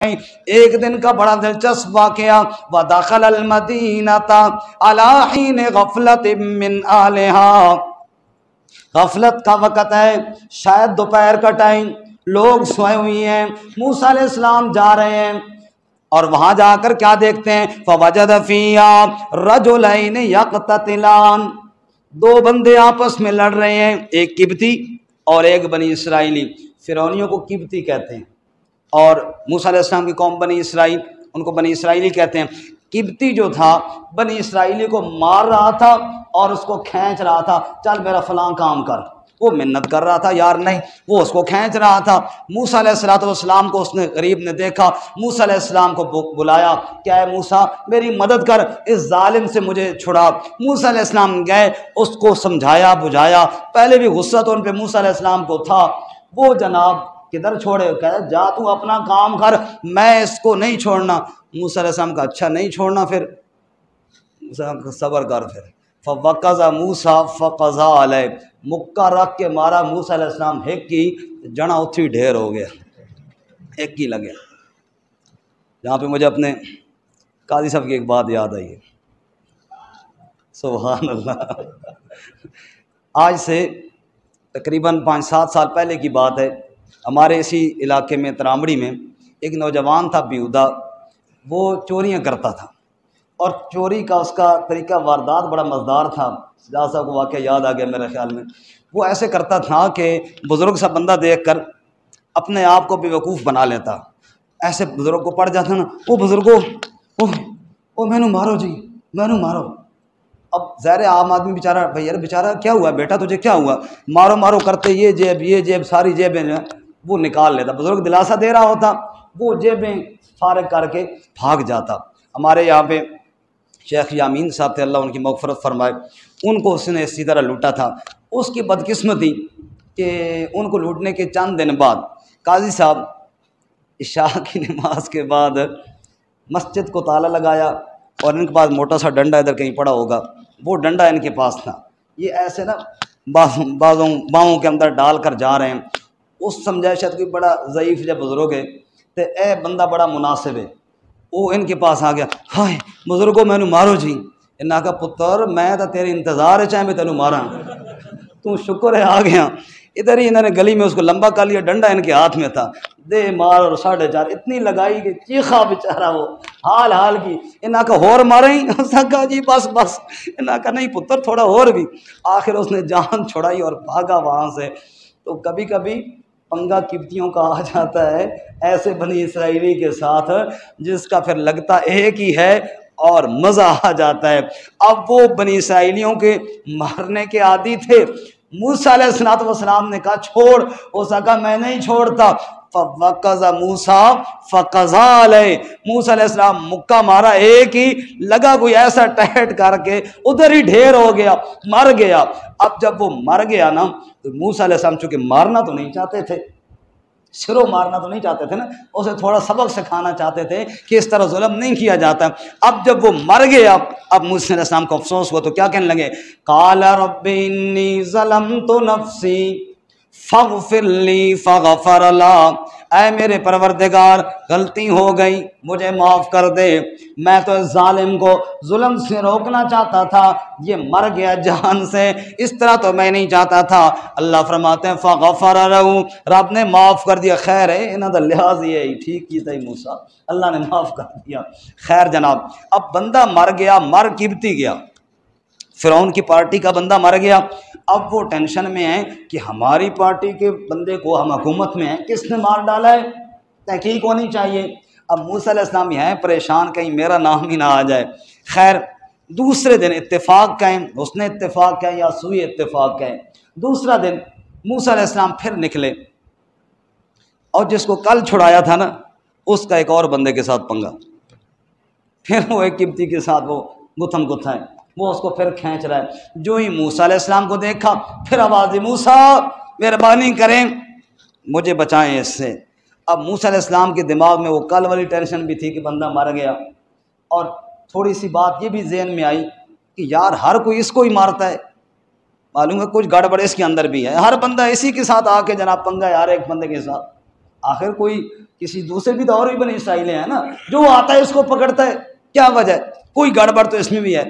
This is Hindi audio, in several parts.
एक दिन का बड़ा दिलचस्प वाक़या, व दखलल मदीनता अला हीन गफलत मिन आलिहा। गफलत का वक़्त है, शायद दोपहर का टाइम, लोग सोए हुए हैं, मूसा अलैहिस्सलाम जा रहे हैं और वहां जाकर क्या देखते हैं, फवजद फिया रजुलैन यक़ततिलान, दो बंदे आपस में लड़ रहे हैं, एक किब्ती और एक बनी इसराइली। फिरौनियों को किब्ती कहते हैं और मूसा अलैहिस्सलाम की कौम बनी इसराइल, उनको बनी इसराइली कहते हैं। किब्ती जो था बनी इसराइली को मार रहा था और उसको खींच रहा था, चल मेरा फलां काम कर। वो मिन्नत कर रहा था, यार नहीं, वो उसको खींच रहा था। मूसा अलैहिस्सलाम को उसने गरीब ने देखा, मूसा अलैहिस्सलाम को बुलाया, क्या है मूसा मेरी मदद कर, इस जालिम से मुझे छुड़ा। मूसा अलैहिस्सलाम गए, उसको समझाया बुझाया, पहले भी गुस्सा तो उन पे मूसा अलैहिस्सलाम को था। वो जनाब किधर छोड़े, कह जा तू अपना काम कर, मैं इसको नहीं छोड़ना। मूसा अलैहिस्सलाम का अच्छा नहीं छोड़ना, फिर सब्र कर। फिर फ़वक़ज़ा मूसा फ़क़ज़ा अलैहि, मुक्का रख के मारा मूसा अलैहिस्सलाम हिक की, जना उथी ढेर हो गया, एक ही लगे। जहाँ पे मुझे अपने काजी साहब की एक बात याद आई है, सुभान अल्लाह। आज से तकरीबन 5-7 साल पहले की बात है, हमारे इसी इलाके में तरामड़ी में एक नौजवान था बेहुदा, वो चोरियां करता था और चोरी का उसका तरीका वारदात बड़ा मज़ेदार था। सजाद साहब को वाक़या याद आ गया मेरे ख्याल में। वो ऐसे करता था कि बुज़ुर्ग सा बंदा देखकर अपने आप को बेवकूफ़ बना लेता, ऐसे बुज़ुर्ग को पड़ जाता ना, ओ बुज़ुर्गो ओ मैनू मारो जी, मैनू मारो। अब ज़ाहिर आम आदमी बेचारा, भाई यार बेचारा क्या हुआ बेटा, तुझे क्या हुआ, मारो मारो करते ये जेब सारी जेबें वो निकाल लेता। बुज़ुर्ग दिलासा दे रहा होता, वो जेबें फारग करके भाग जाता। हमारे यहाँ पे शेख यामीन साहब थे, अल्लाह उनकी मग़फ़िरत फरमाए, उनको उसने इसी तरह लूटा था। उसकी बदकिस्मती कि उनको लूटने के चंद दिन बाद काजी साहब इशा की नमाज के बाद मस्जिद को ताला लगाया और इनके पास मोटा सा डंडा इधर कहीं पड़ा होगा, वो डंडा इनके पास था। ये ऐसे ना बाहों के अंदर डाल कर जा रहे हैं। उस समझाए शायद कोई बड़ा ज़ईफ़ जब बुज़ुर्ग है तो ए बंदा बड़ा मुनासिब है, वो इनके पास आ गया, हाय बुज़ुर्गो मैनू मारो जी। इन्हें कहा पुत्र मैं तो तेरे इंतज़ार है, चाहे मैं तेनू मारा, तू शुक्र है आ गया। इधर ही इन्होंने गली में उसको लंबा कर लिया, डंडा इनके हाथ में था, दे मार और 4.5 इतनी लगाई कि चीखा बेचारा वो हाल की। इन्हें कहा होर मारे ही, कहा जी बस बस। इन्हें कहा नहीं पुत्र थोड़ा और भी। आखिर उसने जान छुड़ाई और भागा वहाँ से। तो कभी कभी पंगा किब्तियों का आ जाता है ऐसे बनी इसराइली के साथ, जिसका फिर लगता एक ही है और मज़ा आ जाता है। अब वो बनी इसराइलियों के मारने के आदी थे। मूसा अलैहिस्सलाम ने कहा छोड़, हो सका मैं नहीं छोड़ता। फ़वक़ज़ा मूसा फ़क़ज़ा अलैहि, मूसा अलैहिस्सलाम मुक्का मारा, एक ही लगा, कोई ऐसा टहट करके उधर ही ढेर हो गया, मर गया। अब जब वो मर गया ना, तो मूसा अलैहिस्सलाम चूँकि मारना तो नहीं चाहते थे, सिरों मारना तो नहीं चाहते थे ना, उसे थोड़ा सबक सिखाना चाहते थे कि इस तरह जुल्म नहीं किया जाता। अब जब वो मर गया, अब मूसा अलैहिस्सलाम को अफसोस हुआ तो क्या कहने लगे, काला रब्बी इन्नी ज़लमतु नफ्सी फ़ग़फ़िर ली फ़ग़फ़र ला, ऐ मेरे परवरदिगार गलती हो गई, मुझे माफ़ कर दे, मैं तो इस जालिम को जुल्म से रोकना चाहता था, ये मर गया जान से, इस तरह तो मैं नहीं चाहता था। अल्लाह फरमाते हैं फ़ग़फ़र लहू, रब ने माफ़ कर दिया। खैर है इन्हों का लिहाज ये ही ठीक की तई मूसा, अल्लाह ने माफ़ कर दिया। खैर जनाब, अब बंदा मर गया, मर किब्ती गया, फ़िरौन की पार्टी का बंदा मर गया। अब वो टेंशन में है कि हमारी पार्टी के बंदे को हम हुकूमत में हैं, किसने मार डाला है, तहकीक होनी चाहिए। अब मूसा अलैहिस्सलाम हैं परेशान, कहीं मेरा नाम ही ना आ जाए। खैर दूसरे दिन इत्तेफाक कहें, उसने इत्तेफाक कहें या सुई इत्तेफाक कहें, दूसरा दिन मूसा अलैहिस्सलाम फिर निकले और जिसको कल छुड़ाया था ना, उसका एक और बंदे के साथ पंगा। फिर वो एक किब्ती के साथ वो गुथम गुथा है, वो उसको फिर खींच रहा है। जो ही मूसा अलैहिस्सलाम को देखा, फिर आवाज़, मूसा मेहरबानी करें, मुझे बचाएं इससे। अब मूसा अलैहिस्सलाम के दिमाग में वो कल वाली टेंशन भी थी कि बंदा मर गया, और थोड़ी सी बात ये भी जहन में आई कि यार हर कोई इसको ही मारता है, मालूम है कुछ गड़बड़ इसके अंदर भी है, हर बंदा इसी के साथ आके जनाब पंगा यार एक बंदे के साथ। आखिर कोई किसी दूसरे भी तो और भी बनी इसराइल हैं ना, जो आता है उसको पकड़ता है, क्या वजह? कोई गड़बड़ तो इसमें भी है।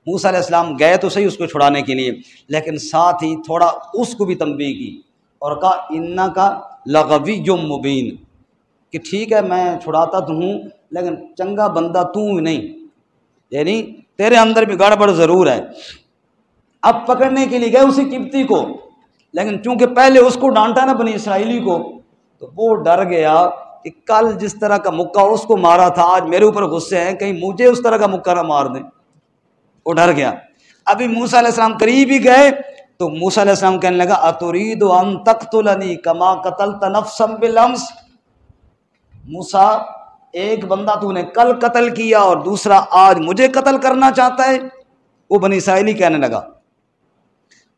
मूसा अलैहिस्सलाम गए तो सही उसको छुड़ाने के लिए, लेकिन साथ ही थोड़ा उसको भी तंबीह की और कहा इन्ना का लगवियुम मुबीन, कि ठीक है मैं छुड़ाता तो हूँ लेकिन चंगा बंदा तू नहीं, यानी तेरे अंदर भी गड़बड़ ज़रूर है। अब पकड़ने के लिए गए उसी किब्ती को, लेकिन चूंकि पहले उसको डांटा ना बनी इसराइली को, तो वो डर गया कि कल जिस तरह का मुक्का उसको मारा था आज मेरे ऊपर गुस्से हैं, कहीं मुझे उस तरह का मुक्का ना मार दें। वो डर गया। अभी मूसा अलैहिस्सलाम करीब ही गए तो मूसा अलैहिस्सलाम कहने लगा अतुरीदु अन तक़्तुलनी कमा क़तलत नफ़्सन बिलअम्स, मूसा एक बंदा तूने कल कत्ल किया और दूसरा आज मुझे कत्ल करना चाहता है। वो बनी इसराइली कहने लगा।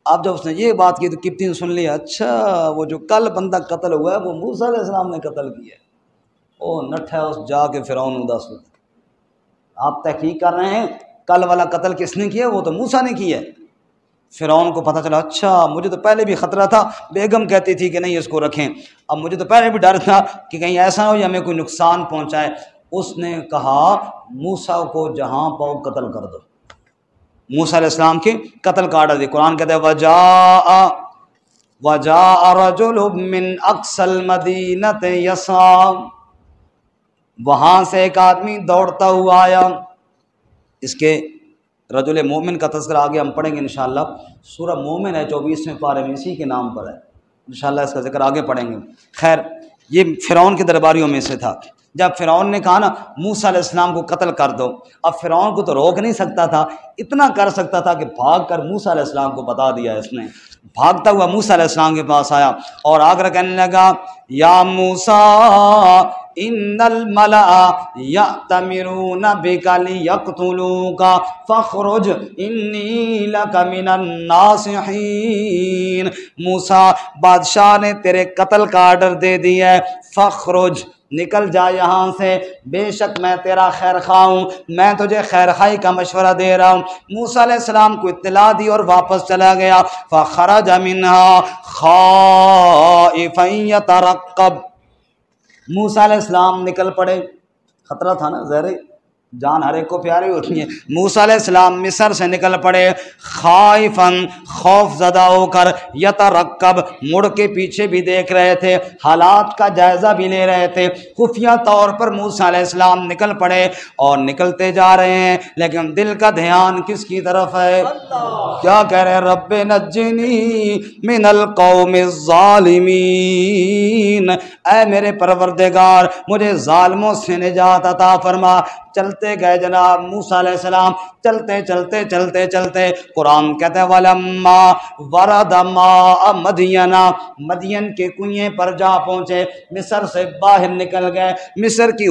अब जब उसने ये बात की तो किब्ती ने सुन लिया, अच्छा वो जो कल बंदा कत्ल हुआ है वो मूसा अलैहिस्सलाम ने कत्ल किया है। ओ नठा उस जाके फिरौन उदास, आप तहकीक कर रहे हैं कल वाला कत्ल किसने किया? वो तो मूसा ने किया है। फिरौन को पता चला, अच्छा मुझे तो पहले भी ख़तरा था, बेगम कहती थी कि नहीं इसको रखें, अब मुझे तो पहले भी डर था कि कहीं ऐसा ना हो या हमें कोई नुकसान पहुंचाए। उसने कहा मूसा को जहां पाओ कत्ल कर दो। मूसा अलैहिस्सलाम के कत्ल का आर्डर दिया। कुरान कहते हैं वजा रजुलुम मिन अक्सल मदीनत यसा, वहां से एक आदमी दौड़ता हुआ आया। इसके रजुल मोमिन का तज़किरा आगे हम पढ़ेंगे इंशाअल्लाह। सूरह मोमिन है 24वें पारे में, इसी के नाम पर है, इंशाअल्लाह इसका जिक्र आगे पढ़ेंगे। खैर ये फ़िरौन के दरबारियों में से था। जब फ़िरौन ने कहा ना मूसा अलैहिस्सलाम को कत्ल कर दो, अब फ़िरौन को तो रोक नहीं सकता था, इतना कर सकता था कि भाग कर मूसा अलैहिस्सलाम को बता दिया। इसने भागता हुआ मूसा अलैहिस्सलाम के पास आया और आकर कहने लगा या मूसा इन्नल मला यअतमिरूना बिका लियक़्तुलूका फ़ख़्रुज इन्नी लका मिनन नासिहीन। मूसा बादशाह ने तेरे कत्ल का आर्डर दे दिया है, फ़ख़्रुज निकल जा यहाँ से, बेशक मैं तेरा खैर खा हूँ, मैं तुझे खैर खाई का मशवरा दे रहा हूँ। मूसा अलैहिस्सलाम को इत्तला दी और वापस चला गया। फ़ख़रज मिन्हा ख़ाइफ़न यतरक़्क़ब, मूसा अलैहिस्सलाम निकल पड़े, खतरा था ना, ज़हरे जान हर एक को प्यारी होती है। मूसा अलैहिस्सलाम मिस्र से निकल पड़े खाइफन, खौफज़दा होकर, यतरक़्क़ब मुड़ के पीछे भी देख रहे थे, हालात का जायज़ा भी ले रहे थे। खुफिया तौर पर मूसा अलैहिस्सलाम निकल पड़े और निकलते जा रहे हैं, लेकिन दिल का ध्यान किसकी तरफ है? क्या कह रहे हैं? रब्बे नज्जिनी मिनल कौमिज़ ज़ालिमीन, ऐ मेरे परवरदिगार मुझे ज़ालिमों से निजात अता फरमा। चलते गए जनाब मूसा अलैहिस्सलाम, चलते चलते चलते चलते कुरान कहते हैं वलम्मा वरदा मा मदियना, मदियन के कुएं पर जा पहुँचे, मिस्र से बाहर निकल गए। मिस्र की